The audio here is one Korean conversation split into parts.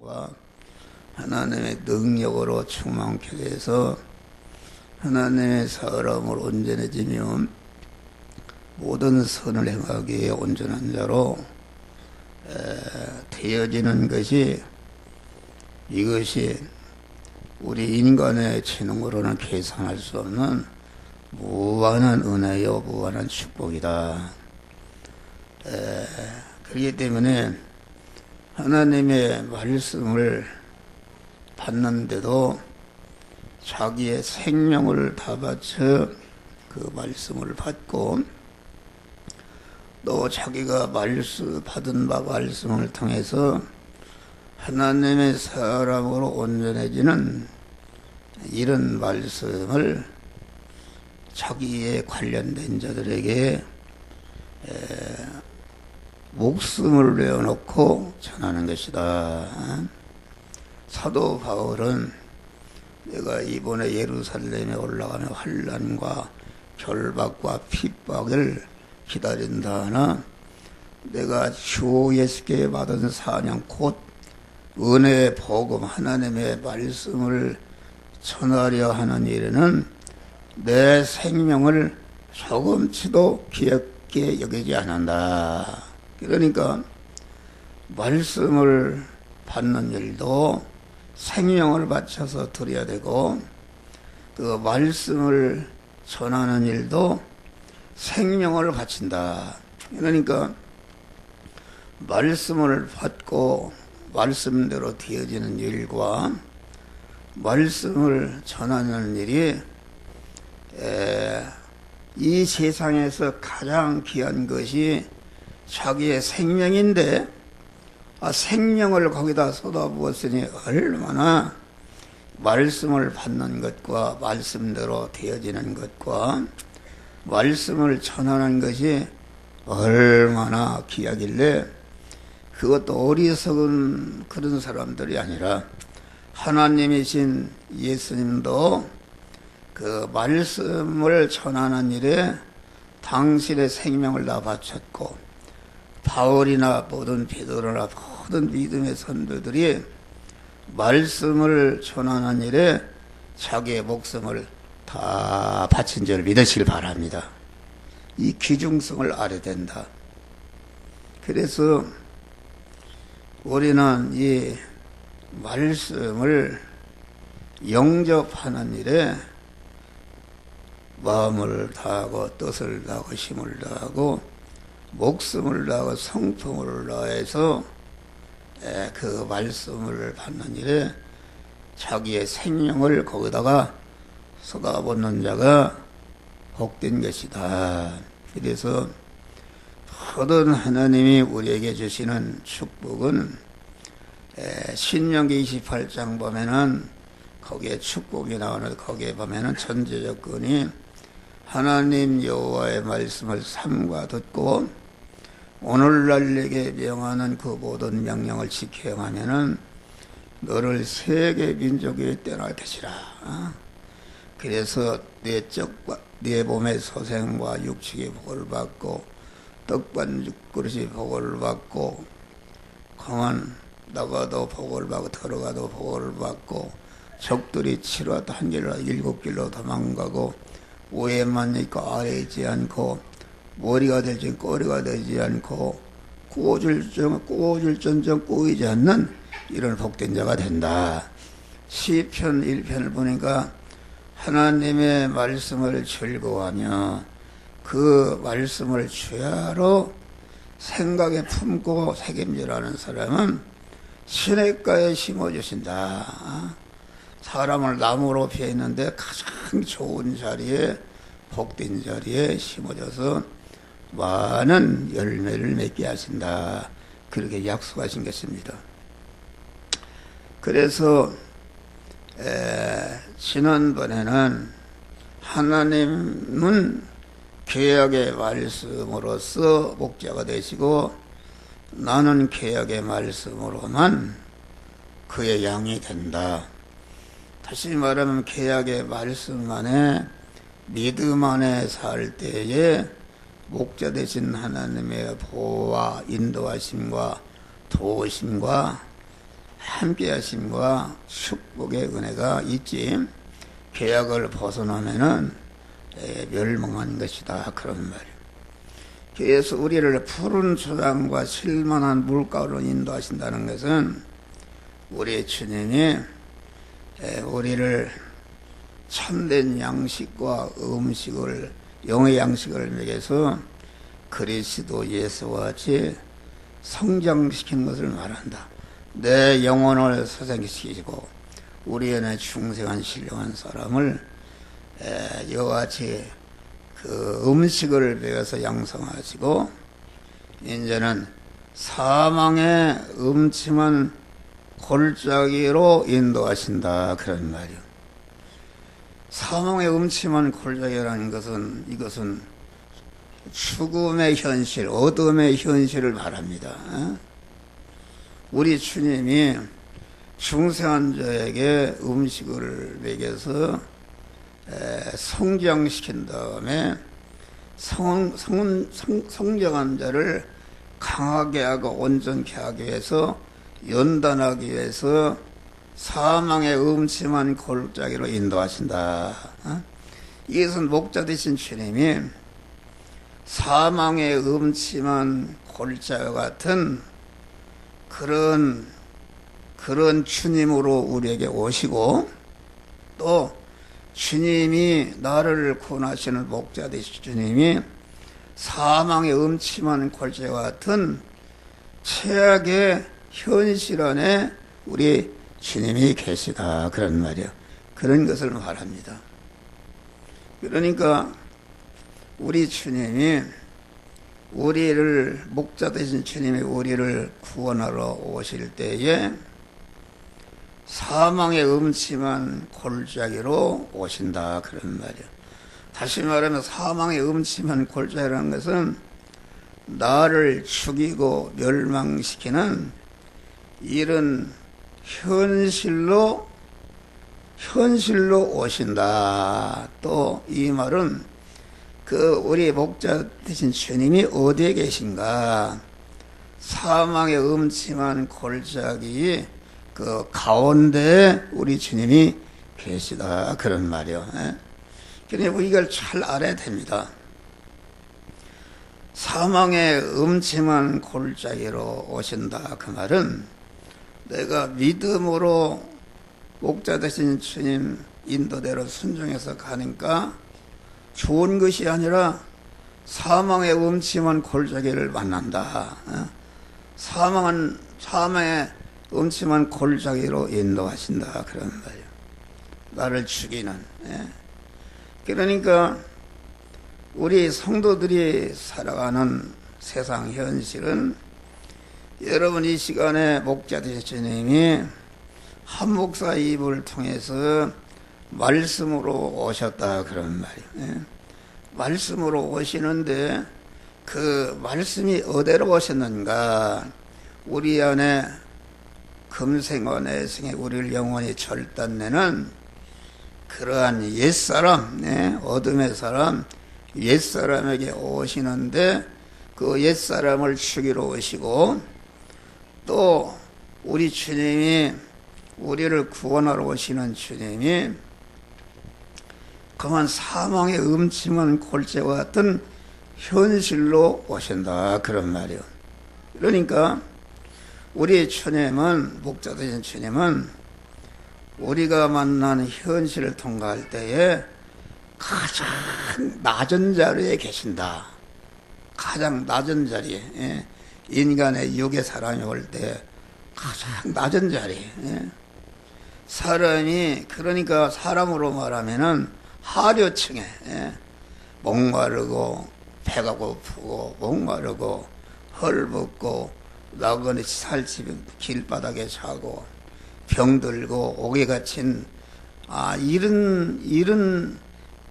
사랑과 하나님의 능력으로 충만케 해서 하나님의 사람을 온전해지며 모든 선을 행하기에 온전한 자로 되어지는 것이, 이것이 우리 인간의 지능으로는 계산할 수 없는 무한한 은혜요 무한한 축복이다. 그렇기 때문에 하나님의 말씀을 받는데도 자기의 생명을 다 바쳐 그 말씀을 받고, 또 자기가 받은 바 말씀을 통해서 하나님의 사람으로 온전해지는 이런 말씀을 자기에 관련된 자들에게 목숨을 내어놓고 전하는 것이다. 사도 바울은 내가 이번에 예루살렘에 올라가는 환난과 결박과 핍박을 기다린다 하나, 내가 주 예수께 받은 사명 곧 은혜의 복음 하나님의 말씀을 전하려 하는 일에는 내 생명을 조금치도 귀하게 여기지 않는다. 그러니까 말씀을 받는 일도 생명을 바쳐서 드려야 되고, 그 말씀을 전하는 일도 생명을 바친다. 그러니까 말씀을 받고 말씀대로 되어지는 일과 말씀을 전하는 일이 이 세상에서 가장 귀한 것이 자기의 생명인데, 생명을 거기다 쏟아부었으니 얼마나 말씀을 받는 것과 말씀대로 되어지는 것과 말씀을 전하는 것이 얼마나 귀하길래, 그것도 어리석은 그런 사람들이 아니라 하나님이신 예수님도 그 말씀을 전하는 일에 당신의 생명을 다 바쳤고, 바울이나 모든 베드로나 모든 믿음의 선배들이 말씀을 전하는 일에 자기의 목숨을 다 바친 줄 믿으시길 바랍니다. 이 귀중성을 알아야 된다. 그래서 우리는 이 말씀을 영접하는 일에 마음을 다하고 뜻을 다하고 힘을 다하고 목숨을 다하고 성품을 다해서 그 말씀을 받는 일에 자기의 생명을 거기다가 쏟아붓는 자가 복된 것이다. 그래서 모든 하나님이 우리에게 주시는 축복은 신명기 28장 보면은 거기에 축복이 나오는, 거기에 보면은 전제조건이 하나님 여호와의 말씀을 삼가 듣고 오늘날 내게 명하는 그 모든 명령을 지켜 행하면은 너를 세계 민족이 떼어날 것이라. 그래서 네 몸의 소생과 육축이 복을 받고 떡반죽그릇이 복을 받고 강한 나가도 복을 받고 들어가도 복을 받고 적들이 치러도 한 길로 7길로 도망가고 위에만 있고 아래에 있지 않고 머리가 될지 꼬리가 되지 않고 꼬질전전 꼬이지 않는 이런 복된 자가 된다. 시편 1편을 보니까 하나님의 말씀을 즐거워하며 그 말씀을 주야로 생각에 품고 새김질하는 사람은 시냇가에 심어주신다. 사람을 나무로 피했는데 가장 좋은 자리에, 복된 자리에 심어줘서 많은 열매를 맺게 하신다. 그렇게 약속하신 것입니다. 그래서 지난번에는 하나님은 계약의 말씀으로서 목자가 되시고 나는 계약의 말씀으로만 그의 양이 된다. 다시 말하면 계약의 말씀 안에 믿음 안에 살 때에 목자 되신 하나님의 보호와 인도하심과 도우심과 함께 하심과 축복의 은혜가 있지, 계약을 벗어나면은 멸망한 것이다. 그런 말이에요. 그래서 우리를 푸른 초장과 실만한 물가로 인도하신다는 것은 우리 주님이 우리를 참된 양식과 음식을, 영의 양식을 먹여서 그리스도 예수와 같이 성장시키는 것을 말한다. 내 영혼을 소생시키시고 우리 안에 충성한 신령한 사람을 이와 같이 그 음식을 먹여서 양성하시고, 이제는 사망의 음침한 골짜기로 인도하신다. 그런 말이요. 사망의 음침한 골짜기라는 것은, 이것은 죽음의 현실, 어둠의 현실을 말합니다. 우리 주님이 중생한 자에게 음식을 먹여서 성장시킨 다음에 성장한 자를 강하게 하고 온전케 하기 위해서, 연단하기 위해서 사망의 음침한 골짜기로 인도하신다. 이것은 목자 되신 주님이 사망의 음침한 골짜기와 같은 그런 주님으로 우리에게 오시고, 또 주님이 나를 구원하시는 목자 되신 주님이 사망의 음침한 골짜기와 같은 최악의 현실 안에 우리 주님이 계시다. 그런 말이요. 그런 것을 말합니다. 그러니까 우리 주님이 우리를, 목자 되신 주님이 우리를 구원하러 오실 때에 사망의 음침한 골짜기로 오신다. 그런 말이에요. 다시 말하면 사망의 음침한 골짜기라는 것은 나를 죽이고 멸망시키는 이런 현실로 오신다. 또 이 말은 우리 목자 되신 주님이 어디에 계신가? 사망의 음침한 골짜기 그 가운데 우리 주님이 계시다. 그런 말이요. 그러니까 이걸 잘 알아야 됩니다. 사망의 음침한 골짜기로 오신다. 그 말은 내가 믿음으로 목자 되신 주님 인도대로 순종해서 가니까 좋은 것이 아니라 사망의 음침한 골짜기를 만난다. 사망의 음침한 골짜기로 인도하신다. 그런 말이에요. 나를 죽이는. 그러니까 우리 성도들이 살아가는 세상 현실은, 여러분 이 시간에 목자 되신 주님이 한 목사 입을 통해서 말씀으로 오셨다. 그런 말이에요. 말씀으로 오시는데 그 말씀이 어디로 오셨는가? 우리 안에 금생과 내생에 우리를 영원히 절단내는 그러한 옛사람, 어둠의 사람, 옛사람에게 오시는데, 그 옛사람을 죽이러 오시고, 또 우리 주님이 우리를 구원하러 오시는 주님이 그만 사망의 음침한 골짜기와 같은 현실로 오신다. 그런 말이요. 그러니까 우리 주님은, 목자 되신 주님은 우리가 만나는 현실을 통과할 때에 가장 낮은 자리에 계신다. 가장 낮은 자리에, 인간의 육의 사람이 올 때 가장 낮은 자리에, 사람이, 그러니까 사람으로 말하면은 하류층에, 목마르고 배가 고프고 목마르고 헐벗고 나그네 살집 길바닥에 자고 병들고 옥에 갇힌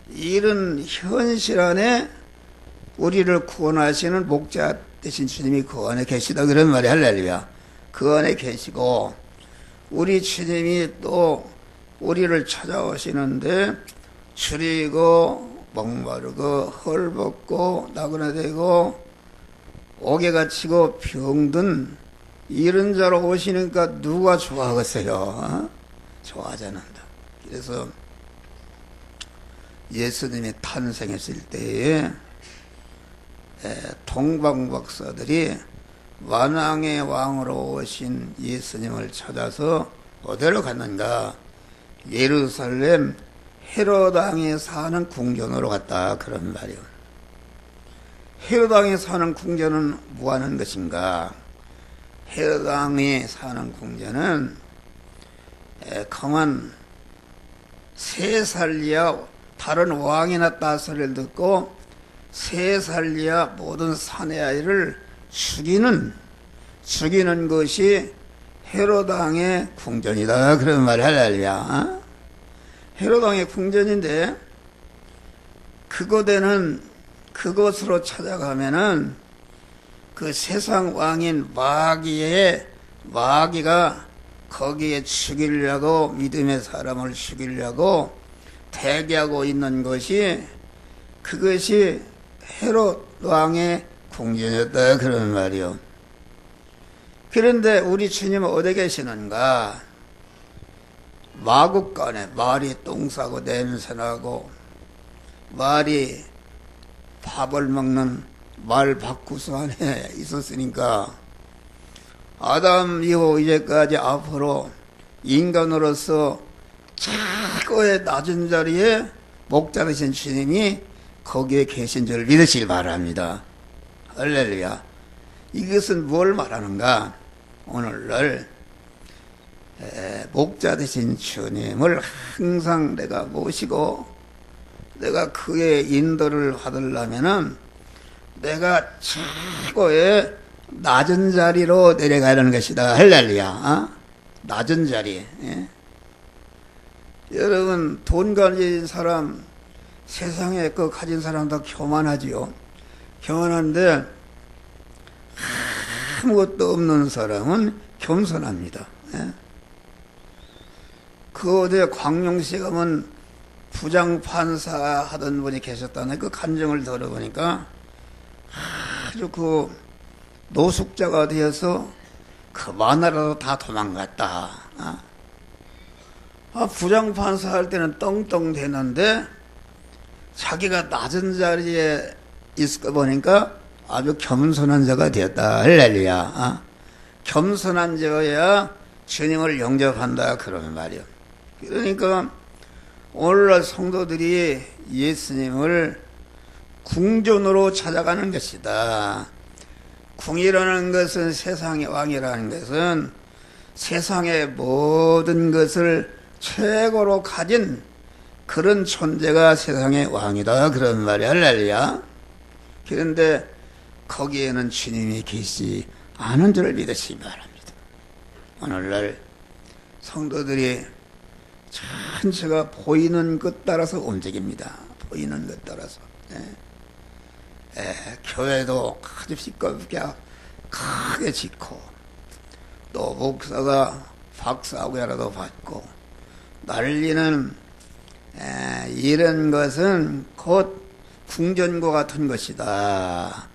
이런 현실 안에 우리를 구원하시는 목자 되신 주님이 그 안에 계시다. 그런 말이 할렐루야. 그 안에 계시고, 우리 주님이 또 우리를 찾아오시는데 줄이고 목마르고 헐벗고 나그네되고 옥에 갇히고 병든 이런 자로 오시니까 누가 좋아하겠어요? 어? 좋아하지 않는다. 그래서 예수님이 탄생했을 때에 동방박사들이 만왕의 왕으로 오신 예수님을 찾아서 어디로 갔는가? 예루살렘 헤롯 왕이 사는 궁전으로 갔다, 그런 말이요. 헤롯 왕이 사는 궁전은 뭐 하는 것인가? 헤롯 왕이 사는 궁전은 가만 3살이야 다른 왕이나 따소리를 듣고 3살이야 모든 사내 아이를 죽이는 것이 헤롯 왕의 궁전이다, 그런 말이 할렐루야. 헤롯 왕의 궁전인데 그곳으로 찾아가면은 그 세상 왕인 마귀가 거기에 죽이려고, 믿음의 사람을 죽이려고 대기하고 있는 그것이 헤롯 왕의 궁전이었다, 그런 말이요. 그런데 우리 주님은 어디 계시는가? 마국간에 말이 똥 싸고 냄새나고 말이 밥을 먹는 말 바꾸서 안에 있었으니까 아담 이후 이제까지 앞으로 인간으로서 최고의 낮은 자리에 목자 되신 주님이 거기에 계신 줄 믿으시기 바랍니다. 할렐루야. 이것은 뭘 말하는가? 오늘날 목자 되신 주님을 항상 내가 모시고 내가 그의 인도를 받으려면은 내가 최고의 낮은 자리로 내려가는 것이다. 할렐루야. 낮은 자리. 예? 여러분, 돈 가진 사람, 세상에 그 가진 사람 다 교만하지요. 교만한데 아무것도 없는 사람은 겸손합니다. 예? 그 어제 광명시에 가면 부장판사 하던 분이 계셨다네. 그 간증을 들어보니까 아주 그 노숙자가 되어서 그만하라도 다 도망갔다. 부장판사 할 때는 떵떵 대는데 자기가 낮은 자리에 있을 거 보니까 아주 겸손한 자가 되었다. 할렐루야. 겸손한 자여야 주님을 영접한다, 그런 말이요. 그러니까 오늘날 성도들이 예수님을 궁전으로 찾아가는 것이다. 궁이라는 것은 세상의 왕이라는 것은 세상의 모든 것을 최고로 가진 그런 존재가 세상의 왕이다, 그런 말이 할렐루야. 그런데 거기에는 주님이 계시지 않은 줄을 믿으시기 바랍니다. 오늘날 성도들이 전체가 보이는 것 따라서 움직입니다. 보이는 것 따라서. 교회도 아주 시끄럽게 크게 짓고 또 목사가 박사학위라도 받고 난리는 이런 것은 곧 궁전과 같은 것이다.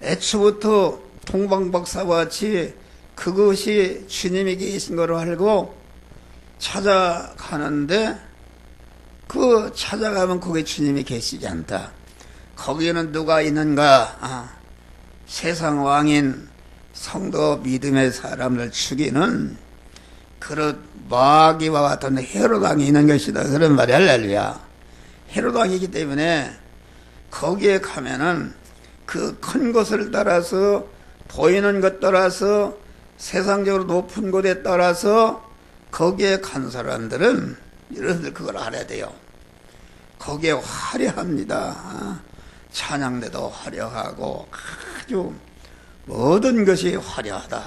애초부터 동방박사와 같이 그것이 주님이 계신 거로 알고 찾아가는데 그 찾아가면 거기에 주님이 계시지 않다. 거기에는 누가 있는가? 세상 왕인 성도 믿음의 사람을 죽이는 그런 마귀와 같은 헤롯 왕이 있는 것이다, 그런 말이 할렐루야. 헤롯 왕이기 때문에 거기에 가면은 그 큰 곳을 따라서 보이는 것 따라서 세상적으로 높은 곳에 따라서 거기에 간 사람들은 여러분들 그걸 알아야 돼요. 거기에 화려합니다. 찬양대도 화려하고 아주 모든 것이 화려하다.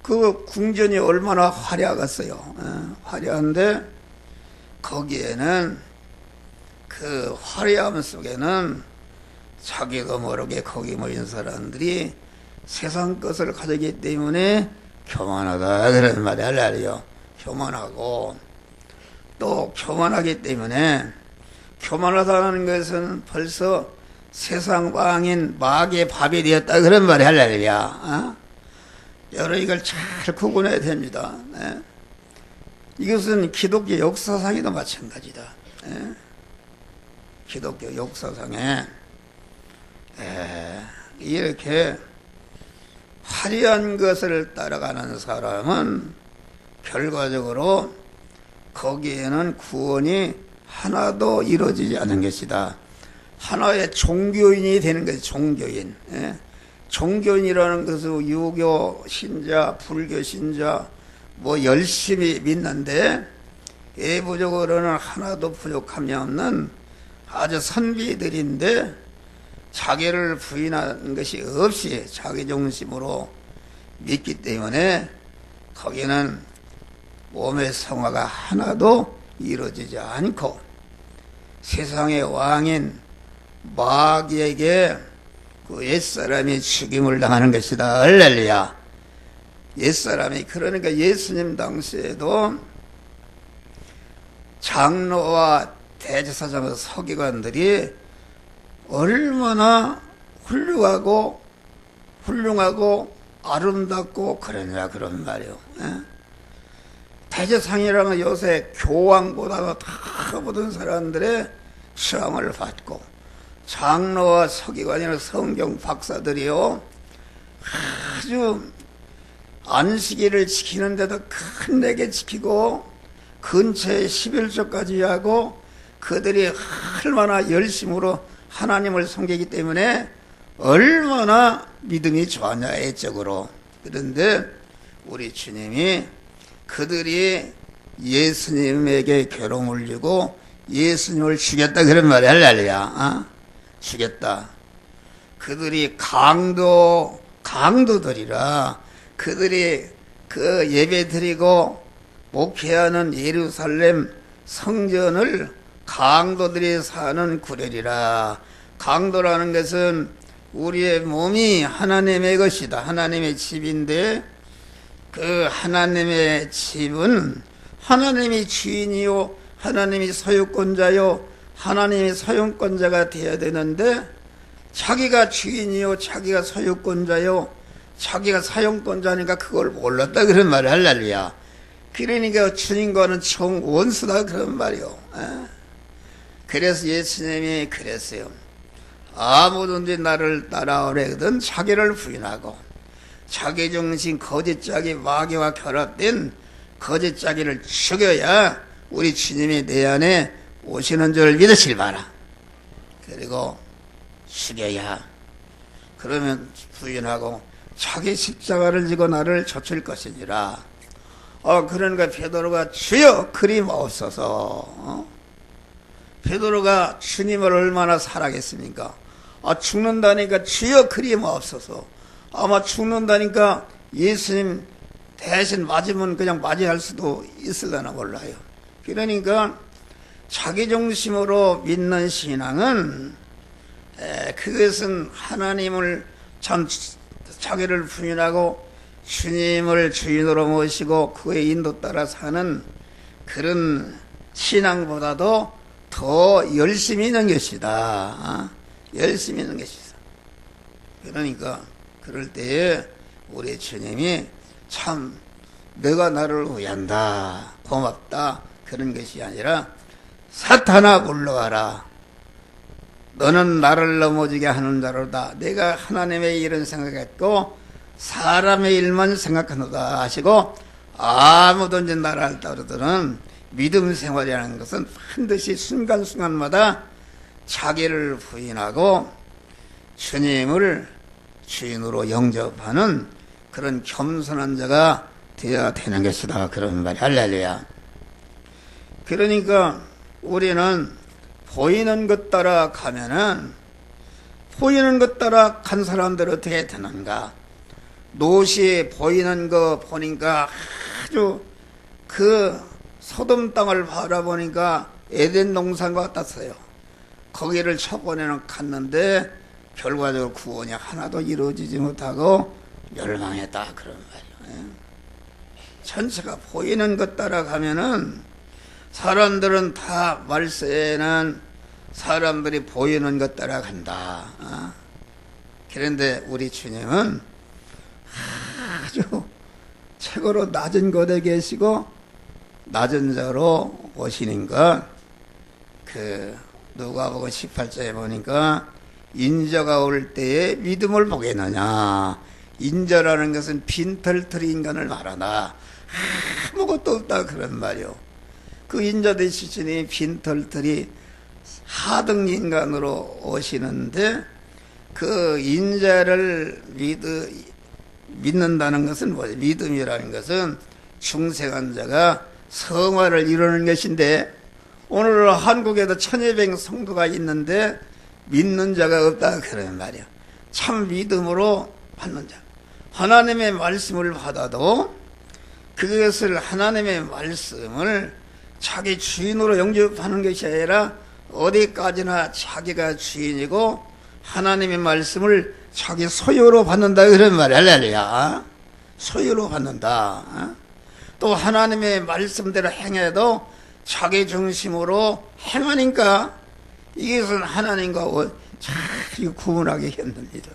그 궁전이 얼마나 화려하겠어요. 화려한데 거기에는 그 화려함 속에는 자기도 모르게 거기 모인 사람들이 세상 것을 가지기 때문에 교만하다, 그런 말이 할렐루야. 교만하고 또 교만하기 때문에 교만하다는 것은 벌써 세상 왕인 마귀의 밥이 되었다, 그런 말이 할렐루야. 여러분 이걸 잘 구분해야 됩니다. 예? 이것은 기독교 역사상에도 마찬가지다. 예? 기독교 역사상에 이렇게 화려한 것을 따라가는 사람은 결과적으로 거기에는 구원이 하나도 이루어지지 않은 것이다. 하나의 종교인이 되는 것이 종교인. 예? 종교인이라는 것은 유교 신자, 불교 신자 뭐 열심히 믿는데 외부적으로는 하나도 부족함이 없는 아주 선비들인데 자기를 부인한 것이 없이 자기 중심으로 믿기 때문에 거기는 몸의 성화가 하나도 이루어지지 않고 세상의 왕인 마귀에게 그 옛사람이 죽임을 당하는 것이다. 할렐루야. 옛사람이, 그러니까 예수님 당시에도 장로와 대제사장 서기관들이 얼마나 훌륭하고 아름답고 그러냐 그런 말이요. 대제사장이라는 요새 교황보다 다 모든 사람들의 시험을 받고, 장로와 서기관이나 성경 박사들이요 아주 안식일을 지키는데도 끝내게 지키고 근처에 11조까지 하고 그들이 얼마나 열심으로 하나님을 섬기기 때문에 얼마나 믿음이 좋았냐 애적으로. 그런데 우리 주님이 그들이 예수님에게 괴로움을 주고 예수님을 죽였다 그런 말이야. 할렐루야. 죽였다. 그들이 강도들이라 그들이 그 예배 드리고 목회하는 예루살렘 성전을 강도들이 사는 구렬이라. 강도라는 것은 우리의 몸이 하나님의 것이다. 하나님의 집인데 그 하나님의 집은 하나님이 주인이요 하나님이 소유권자요 하나님이 소유권자가 되어야 되는데 자기가 주인이요 자기가 소유권자요 자기가 사용권자니까 그걸 몰랐다 그런 말을 할렐루야. 그러니까 주님과는 정원수다 그런 말이요. 그래서 예수님이 그랬어요. 아무든지 나를 따라오려거든 자기를 부인하고 자기중심 거짓자기 마귀와 결합된 거짓자기를 죽여야 우리 주님이 내 안에 오시는 줄 믿으실 바라. 그리고 죽여야 그러면 부인하고 자기 십자가를 지고 나를 좇을 것이니라. 그러니까 베드로가 주여 그리 마옵소서. 베드로가 주님을 얼마나 사랑했습니까? 죽는다니까 주여 그리 마옵소서. 아마 죽는다니까 예수님 대신 맞으면 그냥 맞이할 수도 있을려나 몰라요. 그러니까 자기 중심으로 믿는 신앙은 그것은 하나님을 참 자기를 부인하고 주님을 주인으로 모시고 그의 인도 따라 사는 그런 신앙보다도 더 열심히 있는 것이다. 열심히 있는 것이다. 그러니까 그럴 때에 우리 주님이 참 너가 나를 위한다 고맙다 그런 것이 아니라 사탄아 물러가라. 너는 나를 넘어지게 하는 자로다. 내가 하나님의 일은 생각했고 사람의 일만 생각하노다 하시고 아무든지 나를 따르더는 믿음 생활이라는 것은 반드시 순간순간마다 자기를 부인하고 주님을 주인으로 영접하는 그런 겸손한 자가 되어야 되는 것이다 그런 말이 할렐루야. 그러니까 우리는 보이는 것 따라 가면은 보이는 것 따라 간 사람들 어떻게 되는가? 노시 보이는 거 보니까 아주 그 소돔 땅을 바라보니까 에덴 동산과 같았어요. 거기를 초반에는 갔는데 결과적으로 구원이 하나도 이루어지지 못하고 멸망했다 그런 말이에요. 전체가 보이는 것 따라 가면은 사람들은 다 말세에는 사람들이 보이는 것 따라 간다. 그런데 우리 주님은 아주 최고로 낮은 곳에 계시고 낮은 자로 오시는 것, 누가복음 18장에 보니까 인자가 올 때에 믿음을 보겠느냐. 인자라는 것은 빈털터리 인간을 말하나 아무것도 없다 그런 말이요. 그 인자 되시니 빈털터리 하등 인간으로 오시는데 그 인자를 믿는다는 것은 뭐죠? 믿음이라는 것은 중생한 자가 성화를 이루는 것인데 오늘 한국에도 1200 성도가 있는데 믿는 자가 없다 그런 말이야. 참 믿음으로 받는 자. 하나님의 말씀을 받아도 그것을 하나님의 말씀을 자기 주인으로 영접하는 것이 아니라 어디까지나 자기가 주인이고 하나님의 말씀을 자기 소유로 받는다 그런 말이야. 할렐루야. 소유로 받는다. 또 하나님의 말씀대로 행해도 자기 중심으로 행하니까 이것은 하나님과 참 구분하기 힘듭니다.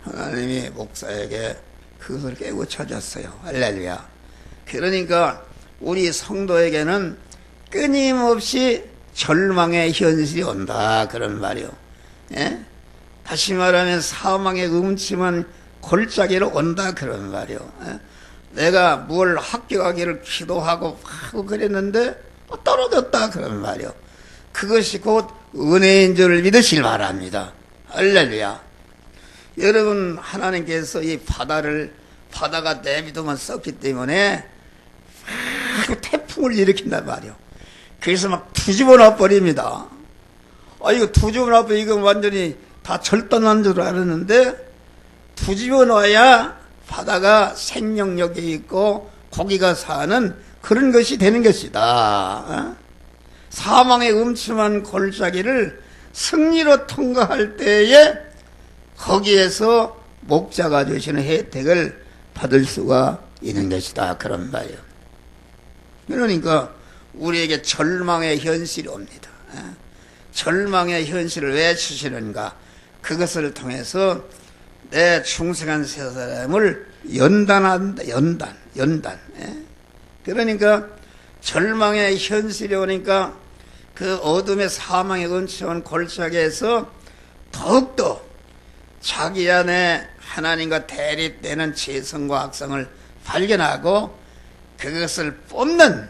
하나님이 목사에게 그것을 깨우쳐줬어요. 할렐루야. 그러니까 우리 성도에게는 끊임없이 절망의 현실이 온다 그런 말이요. 예? 다시 말하면 사망의 음침한 골짜기로 온다 그런 말이요. 예? 내가 뭘 합격하기를 기도하고 그랬는데 떨어졌다 그런 말이요. 그것이 곧 은혜인 줄을 믿으시길 바랍니다. 할렐루야. 여러분, 하나님께서 이 바다가 내 믿음만 썼기 때문에 태풍을 일으킨단 말이요. 그래서 막 뒤집어 놔 버립니다. 이거 뒤집어 놔 버리고 이거 완전히 다 절단한 줄 알았는데 뒤집어 놔야 바다가 생명력이 있고 고기가 사는 그런 것이 되는 것이다. 사망의 음침한 골짜기를 승리로 통과할 때에 거기에서 목자가 주시는 혜택을 받을 수가 있는 것이다 그런 말이에요. 그러니까 우리에게 절망의 현실이 옵니다. 절망의 현실을 왜 주시는가? 그것을 통해서 내 중생한 세 사람을 연단한다. 연단. 그러니까 절망의 현실이 오니까 그 어둠의 사망의 음침한 골짜기에서 더욱더 자기 안에 하나님과 대립되는 죄성과 악성을 발견하고 그것을 뽑는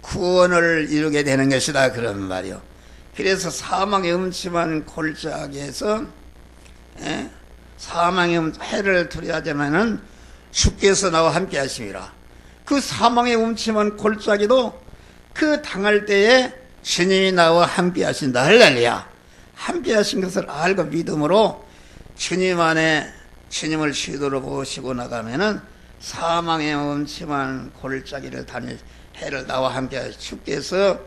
구원을 이루게 되는 것이다 그런 말이요. 그래서 사망의 음침한 골짜기에서 사망의 해를 두려워하자면은 주께서 나와 함께 하심이라. 그 사망의 음침한 골짜기도 그 당할 때에 주님이 나와 함께 하신다. 할렐루야. 함께 하신 것을 알고 믿음으로 주님 안에 주님을 주도로 모시고 나가면은 사망의 음침한 골짜기를 다닐 해를 나와 함께 하시. 주께서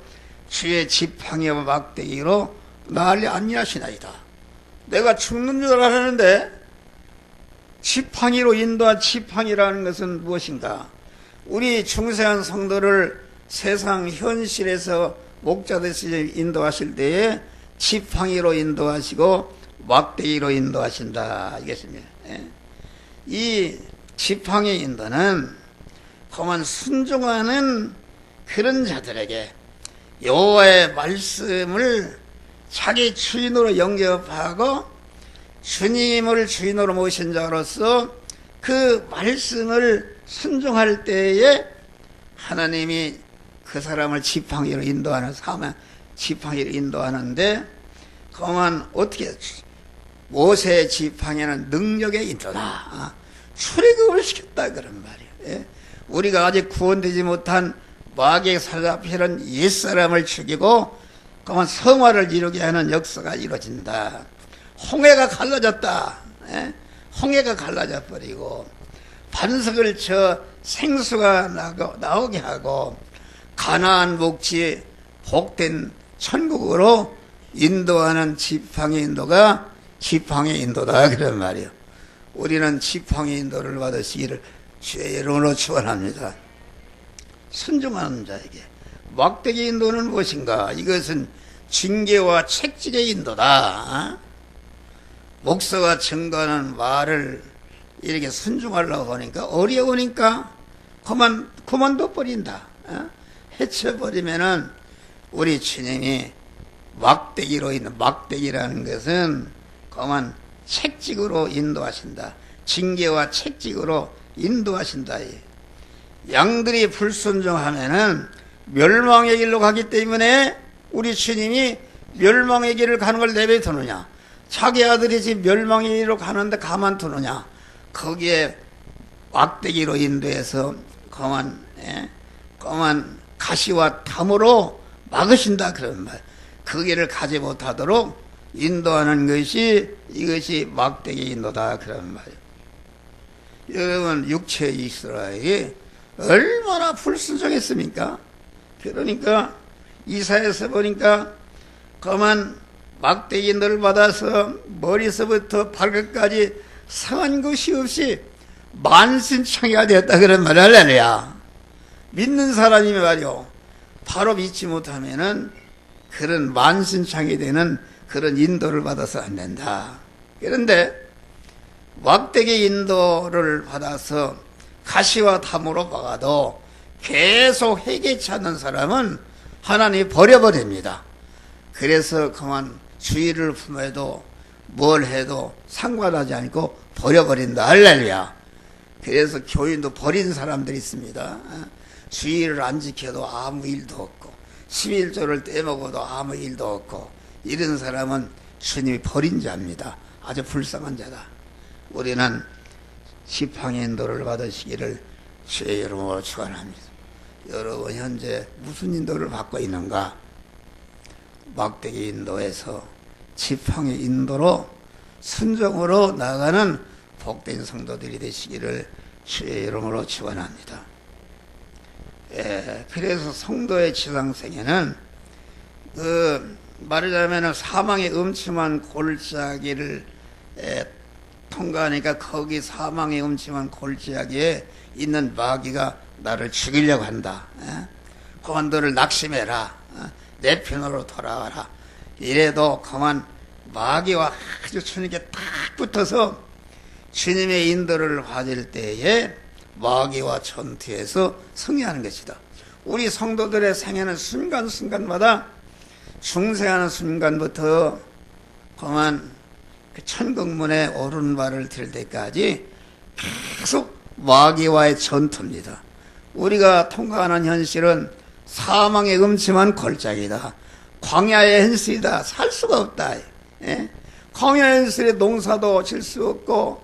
주의 지팡이와 막대기로 나를 안위하시나이다. 내가 죽는 줄 알았는데 지팡이로 인도한 지팡이라는 것은 무엇인가? 우리 중생한 성도를 세상 현실에서 목자듯이 인도하실 때에 지팡이로 인도하시고 막대기로 인도하신다 이겠습니다. 이 지팡이 인도는 그만 순종하는 그런 자들에게 여호와의 말씀을 자기 주인으로 영접하고 주님을 주인으로 모신 자로서 그 말씀을 순종할 때에 하나님이 그 사람을 지팡이로 인도하는 사망 지팡이로 인도하는데 그만 어떻게 모세의 지팡이는 능력의 인도다. 출애굽을 시켰다 그런 말이에요. 우리가 아직 구원되지 못한 마귀에 사로잡히는 옛사람을 죽이고 그만 성화를 이루게 하는 역사가 이루어진다. 홍해가 갈라졌다. 홍해가 갈라져 버리고 반석을 쳐 생수가 나오게 하고 가나안 목지 복된 천국으로 인도하는 지팡이 인도가 지팡이 인도다 그런 말이에요. 우리는 지팡이 인도를 받으시기를 주의 이름으로 축원합니다. 순종하는 자에게 막대기 인도는 무엇인가? 이것은 징계와 책직의 인도다. 목사가 증거하는 말을 이렇게 순종하려고 하니까 어려우니까 그만둬 버린다. 해쳐버리면은 우리 주님이 막대기로 있는, 막대기라는 것은 그만 책직으로 인도하신다. 징계와 책직으로 인도하신다. 양들이 불순종하면은 멸망의 길로 가기 때문에 우리 주님이 멸망의 길을 가는 걸 내버려두느냐, 자기 아들이 지금 멸망의 길로 가는데 가만두느냐, 거기에 막대기로 인도해서 그만 가시와 탐으로 막으신다 그런 말. 그 길을 가지 못하도록 인도하는 것이, 이것이 막대기 인도다 그런 말이에요. 여러분, 육체 이스라엘이 얼마나 불순종했습니까? 그러니까 이사야서 보니까 그만 막대기 인도를 받아서 머리서부터 발끝까지 상한 것이 없이 만신창이가 되었다 그런 말을 할래야. 믿는 사람이 말이요, 바로 믿지 못하면은 그런 만신창이 되는 그런 인도를 받아서 안 된다. 그런데 막대기 인도를 받아서 가시와 탐으로 막아도 계속 회개치 않는 사람은 하나님이 버려버립니다. 그래서 그만 주의를 품어도 뭘 해도 상관하지 않고 버려버린다. 할렐루야. 그래서 교인도 버린 사람들이 있습니다. 주의를 안 지켜도 아무 일도 없고 11조를 떼먹어도 아무 일도 없고, 이런 사람은 주님이 버린 자입니다. 아주 불쌍한 자다. 우리는 지팡이 인도를 받으시기를 주의 이름으로 축원합니다. 여러분, 현재 무슨 인도를 받고 있는가? 막대기 인도에서 지팡이 인도로 순종으로 나가는 복된 성도들이 되시기를 주의 이름으로 축원합니다. 그래서 성도의 지상생애는 말하자면 사망의 음침한 골짜기를 통과하니까 거기 사망의 음침한 골짜기에 있는 마귀가 나를 죽이려고 한다. 그만 너를 낙심해라. 내 편으로 돌아와라. 이래도 그만 마귀와 아주 주님께 딱 붙어서 주님의 인도를 받을 때에 마귀와 전투에서 승리하는 것이다. 우리 성도들의 생애는 순간순간마다 중생하는 순간부터 그만 그 천국문에 오른발을 들 때까지 계속 마귀와의 전투입니다. 우리가 통과하는 현실은 사망의 음침한 골짜기다. 광야의 현실이다. 살 수가 없다. 광야의 현실에 농사도 질 수 없고,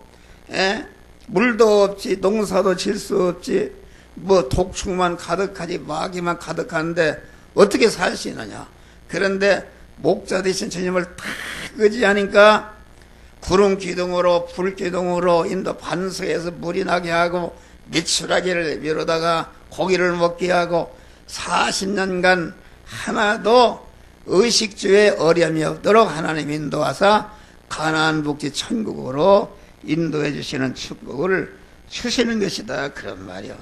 물도 없지, 농사도 질 수 없지, 뭐 독충만 가득하지, 마귀만 가득한데 어떻게 살 수 있느냐. 그런데 목자 되신 주님을 딱 의지하니까 구름 기둥으로 불 기둥으로 인도 반석에서 물이 나게 하고 미추라기를 미루다가 고기를 먹게 하고 40년간 하나도 의식주에 어려움이 없도록 하나님 인도하사 가나안 북지 천국으로 인도해 주시는 축복을 주시는 것이다 그런 말이요.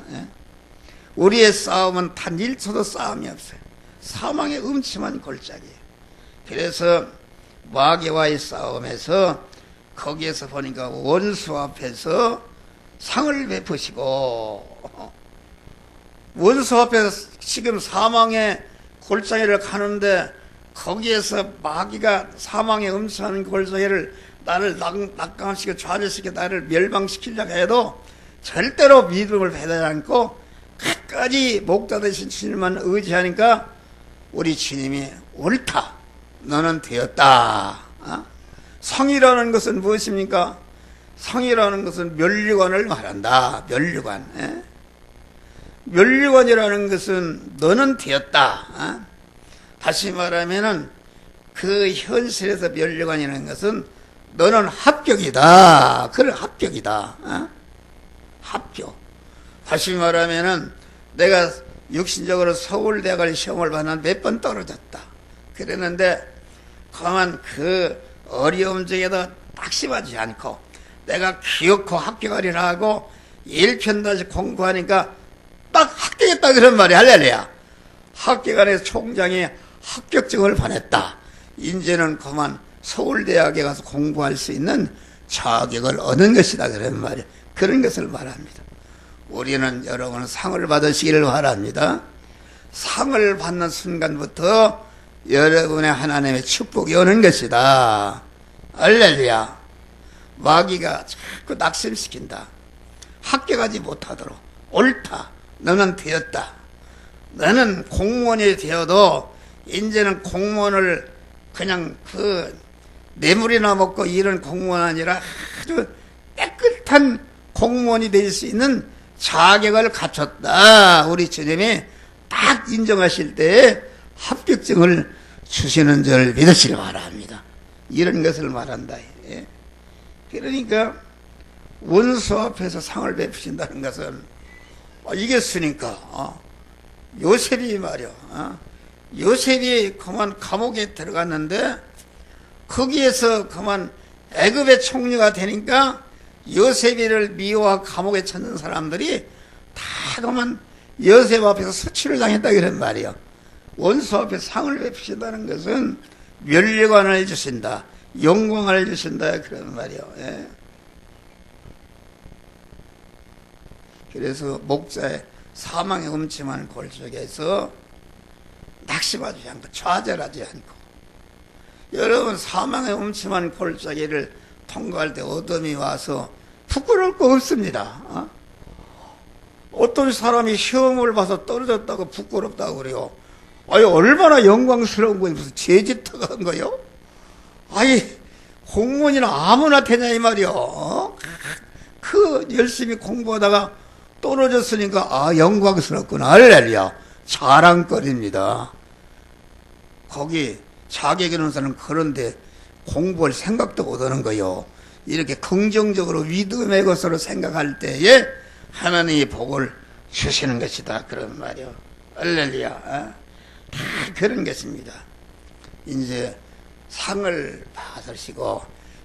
우리의 싸움은 단 1초도 싸움이 없어요. 사망의 음침한 골짜기예요. 그래서 마귀와의 싸움에서 거기에서 보니까 원수 앞에서 상을 베푸시고, 원수 앞에서 지금 사망의 골짜기를 가는데 거기에서 마귀가 사망의 음침한 골짜기를 나를 낙감시켜 좌절시켜 나를 멸망시키려고 해도 절대로 믿음을 배달하지 않고 끝까지 목자 되신 주님만 의지하니까 우리 주님이 옳다. 너는 되었다. 성이라는 것은 무엇입니까? 성이라는 것은 면류관을 말한다. 면류관. 면류관이라는 것은 너는 되었다. 다시 말하면은 그 현실에서 면류관이라는 것은 너는 합격이다. 그래, 합격이다. 합격. 다시 말하면은 내가 육신적으로 서울대학을 시험을 봤는데 몇 번 떨어졌다. 그랬는데 가만 그 어려움 중에도 낙심하지 않고 내가 기어코 합격하리라 하고 1편다시 공부하니까 딱 합격했다 그런 말이 할렐루야. 합격안에서 총장이 합격증을 보냈다. 이제는 그만 서울대학에 가서 공부할 수 있는 자격을 얻은 것이다 그런 말이야. 그런 것을 말합니다. 우리는 여러분 상을 받으시기를 바랍니다. 상을 받는 순간부터 여러분의 하나님의 축복이 오는 것이다. 할렐루야. 마귀가 자꾸 낙심시킨다. 합격하지 못하도록. 옳다. 너는 되었다. 너는 공무원이 되어도 이제는 공무원을 그냥 뇌물이나 먹고 이런 공무원 아니라 아주 깨끗한 공무원이 될 수 있는 자격을 갖췄다. 우리 주님이 딱 인정하실 때 합격증을 주시는 줄 믿으시기 바랍니다. 이런 것을 말한다. 예. 그러니까 원수 앞에서 상을 베푸신다는 것은 이겼으니까 요셉이 말이야. 요셉이 그만 감옥에 들어갔는데 거기에서 그만 애굽의 총리가 되니까 요셉이를 미워하고 감옥에 쳤는 사람들이 다 그만 요셉 앞에서 수치를 당했다 그런 말이야. 원수 앞에 상을 베푸신다는 것은 면류관을 주신다, 영광을 주신다 그런 말이야. 예. 그래서 목자의 사망의 음침한 골짜기에서 낙심하지 않고 좌절하지 않고, 여러분 사망의 음침한 골짜기를 통과할 때 어둠이 와서 부끄러울 거 없습니다. 어떤 사람이 시험을 봐서 떨어졌다고 부끄럽다고 그래요. 아니 얼마나 영광스러운 거예요. 무슨 죄짓다가 한 거요? 아니 공무원이나 아무나 되냐 이 말이요. 열심히 공부하다가 떨어졌으니까 영광스럽구나. 할렐루야. 자랑거리입니다. 거기 자격 있는 사람은 그런데 공부할 생각도 못하는 거요. 이렇게 긍정적으로 믿음의 것으로 생각할 때에 하나님이 복을 주시는 것이다 그런 말이요. 할렐루야. 다 그런 것입니다. 이제 상을 받으시고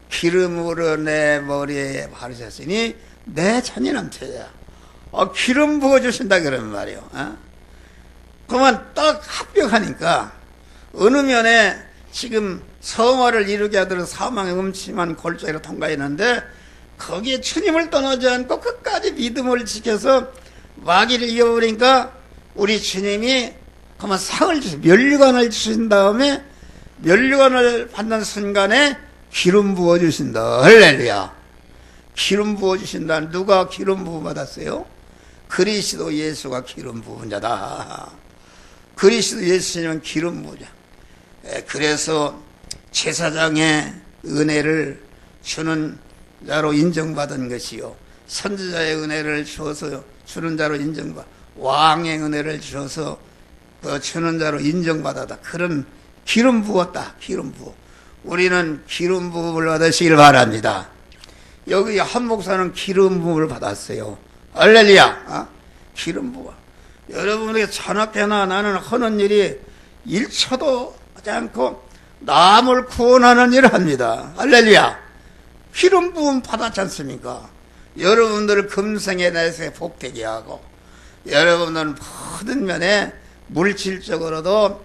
기름으로 내 머리에 바르셨으니 내 잔인함죄야. 기름 부어주신다 그런 말이요. 그만 딱 합격하니까 어느 면에 지금 성화를 이루게 하도록 사망의 음침한 골짜기를 통과했는데 거기에 주님을 떠나지 않고 끝까지 믿음을 지켜서 마귀를 이겨버리니까 우리 주님이 그만 상을 주신 면류관을 주신 다음에 면류관을 받는 순간에 기름 부어주신다. 할렐루야. 기름 부어주신다. 누가 기름 부어 받았어요? 그리스도 예수가 기름 부은 자다. 그리스도 예수님은 기름 부자. 그래서 제사장의 은혜를 주는 자로 인정받은 것이요, 선지자의 은혜를 주어서 주는 자로 인정받, 왕의 은혜를 주어서 주는 자로 인정받았다. 그런 기름 부었다. 기름 부어. 우리는 기름 부음을 받으시길 바랍니다. 여기 한 목사는 기름 부음을 받았어요. 할렐루야. 기름 부어. 여러분에게 자나깨나 나는 하는 일이 1초도 하지 않고 남을 구원하는 일을 합니다. 할렐루야. 기름 부음 받았지 않습니까? 여러분들을 금생에 대해서 복되게 하고, 여러분들은 모든 면에 물질적으로도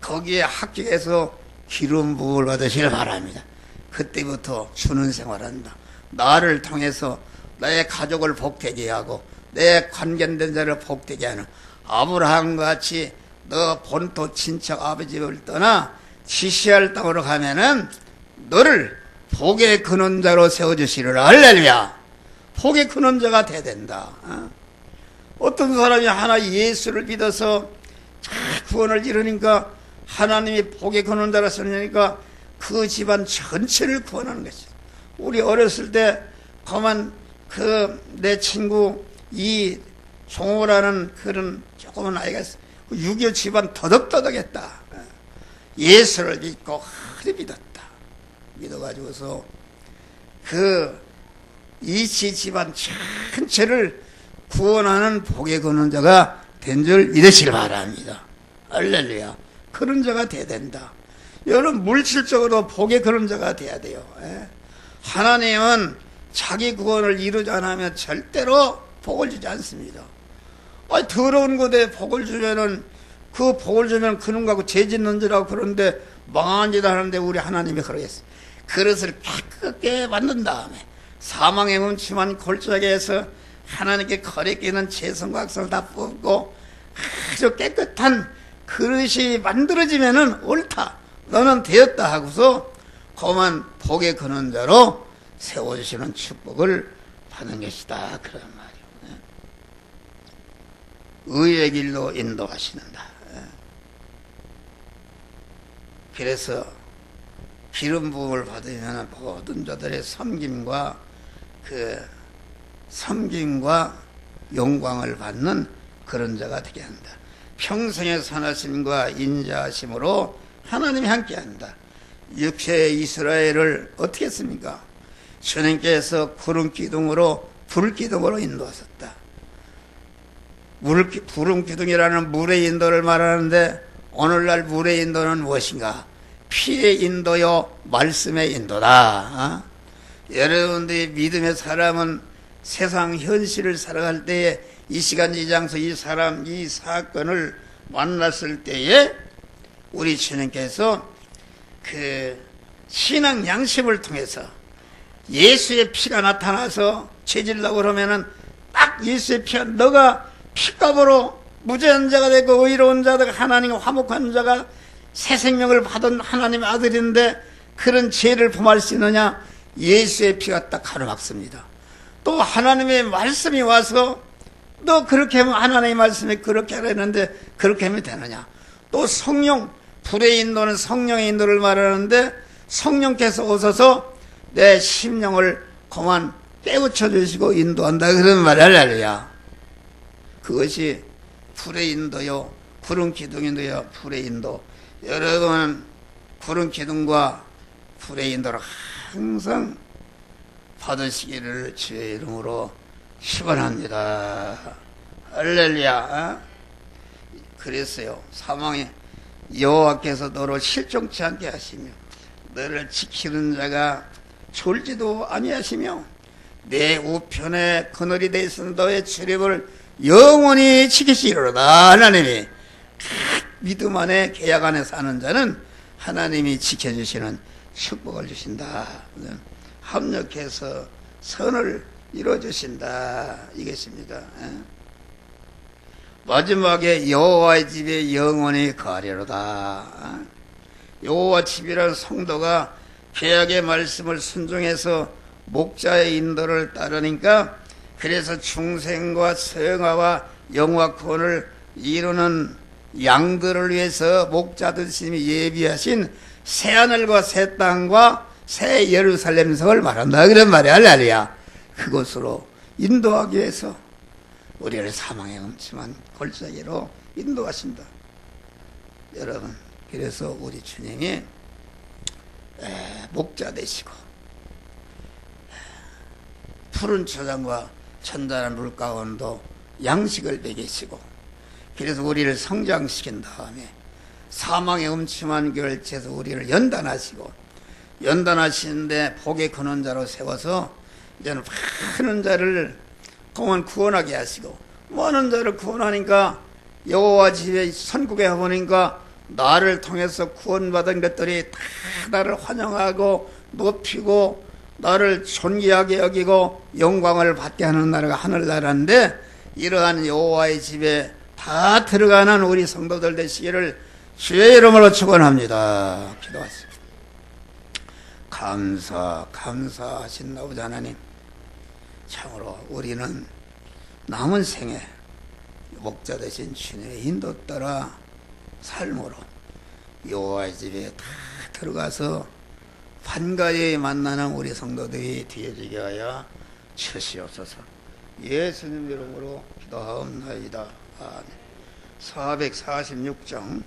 거기에 합격해서 기름 부음을 받으시길 바랍니다. 그때부터 주는 생활한다. 나를 통해서 내 가족을 복되게 하고 내 관계된 자를 복되게 하는 아브라함과 같이 너 본토 친척 아버지 집을 떠나 지시할 땅으로 가면은 너를 복의 근원자로 세워주시리라. 할렐루야. 복의 근원자가 돼야 된다. 어떤 사람이 하나 예수를 믿어서 구원을 이루니까 하나님이 복의 근원자라 쓰니까 그 집안 전체를 구원하는 것이죠. 우리 어렸을 때 그만 내 친구 이 종호라는 그런 조그만 아이가 있어. 6.25 집안 더덕더덕했다. 예수를 믿고 하루 믿었다. 믿어가지고서 이치 집안 전체를 구원하는 복의 근원자가 된 줄 믿으시길 바랍니다. 할렐루야. 그런 자가 돼야 된다. 여러분 물질적으로 복의 근원자가 돼야 돼요. 하나님은 자기 구원을 이루지 않으면 절대로 복을 주지 않습니다. 더러운 곳에 복을 주면은 그 복을 주면 그놈하고 죄 짓는 줄하고 그런데 망한 짓 하는데 우리 하나님이 그러겠어요. 그릇을 깨끗게 만든 다음에 사망의 음침한 골짜기에서 하나님께 거리끼는 재성과 악성을 다 뽑고 아주 깨끗한 그릇이 만들어지면은 옳다, 너는 되었다 하고서 그만 복의 근원자로 세워주시는 축복을 받는 것이다, 그런 말이에요. 의의 길로 인도하시는다. 그래서 기름 부음을 받으면 모든 자들의 섬김과 영광을 받는 그런 자가 되게 한다. 평생의 선하심과 인자하심으로 하나님이 함께한다. 육체의 이스라엘을 어떻게 했습니까? 주님께서 구름 기둥으로 불 기둥으로 인도하셨다. 구름 기둥이라는 물의 인도를 말하는데 오늘날 물의 인도는 무엇인가? 피의 인도요, 말씀의 인도다. 여러분들이 믿음의 사람은 세상 현실을 살아갈 때에 이 시간 이 장소 이 사람 이 사건을 만났을 때에 우리 주님께서 그 신앙 양심을 통해서 예수의 피가 나타나서 죄질라고 그러면은 딱 예수의 피가 너가 피값으로 무죄한 자가 되고 의로운 자가 하나님과 화목한 자가 새 생명을 받은 하나님의 아들인데 그런 죄를 범할 수 있느냐? 예수의 피가 딱 가로막습니다. 또 하나님의 말씀이 와서 너 그렇게 하면 하나님의 말씀이 그렇게 하라 했는데 그렇게 하면 되느냐? 또 성령, 불의 인도는 성령의 인도를 말하는데 성령께서 오셔서 내 심령을 그만 깨우쳐 주시고 인도한다, 그런 말을 할렐루야. 그것이 불의 인도요, 구름 기둥인도요, 불의 인도. 여러분 구름 기둥과 불의 인도를 항상 받으시기를 주의 이름으로 축원합니다. 할렐루야. 그랬어요. 사망에 여호와께서 너를 실종치 않게 하시며 너를 지키는 자가 졸지도 아니하시며 내 우편에 그늘이 되어 있는 너의 출입을 영원히 지키시리로다. 하나님이 믿음 안에 계약 안에 사는 자는 하나님이 지켜주시는 축복을 주신다. 합력해서 선을 이루어주신다, 이것입니다. 마지막에 여호와의 집에 영원히 거하리로다. 여호와 집이라는 성도가 계약의 말씀을 순종해서 목자의 인도를 따르니까 그래서 중생과 성화와 영화 구원을 이루는 양들을 위해서 목자들 스님이 예비하신 새하늘과 새 땅과 새 예루살렘 성을 말한다, 그런 말이야. 할렐루야. 그곳으로 인도하기 위해서 우리를 사망의 음침한 골짜기로 인도하신다. 여러분, 그래서 우리 주님이 목자 되시고 푸른 초장과 천단한 물 가운데도 양식을 먹이시고 그래서 우리를 성장시킨 다음에 사망의 음침한 결제에서 우리를 연단하시는데 복의 근원자로 세워서 이제는 많은 자를 구원하게 하시고 많은 자를 구원하니까 여호와 집에 선국에 가보니까 나를 통해서 구원받은 것들이 다 나를 환영하고 높이고 나를 존귀하게 여기고 영광을 받게 하는 나라가 하늘나라인데 이러한 여호와의 집에 다 들어가는 우리 성도들 되시기를 주의 이름으로 축원합니다. 기도하십시오. 감사하신 아버지 하나님, 참으로 우리는 남은 생에 목자 되신 주님의 인도 따라 삶으로 여호와의 집에 다 들어가서 반가이 만나는 우리 성도들이 되어지게 하여 주시옵소서. 예수님 이름으로 기도하옵나이다. 아멘. 446장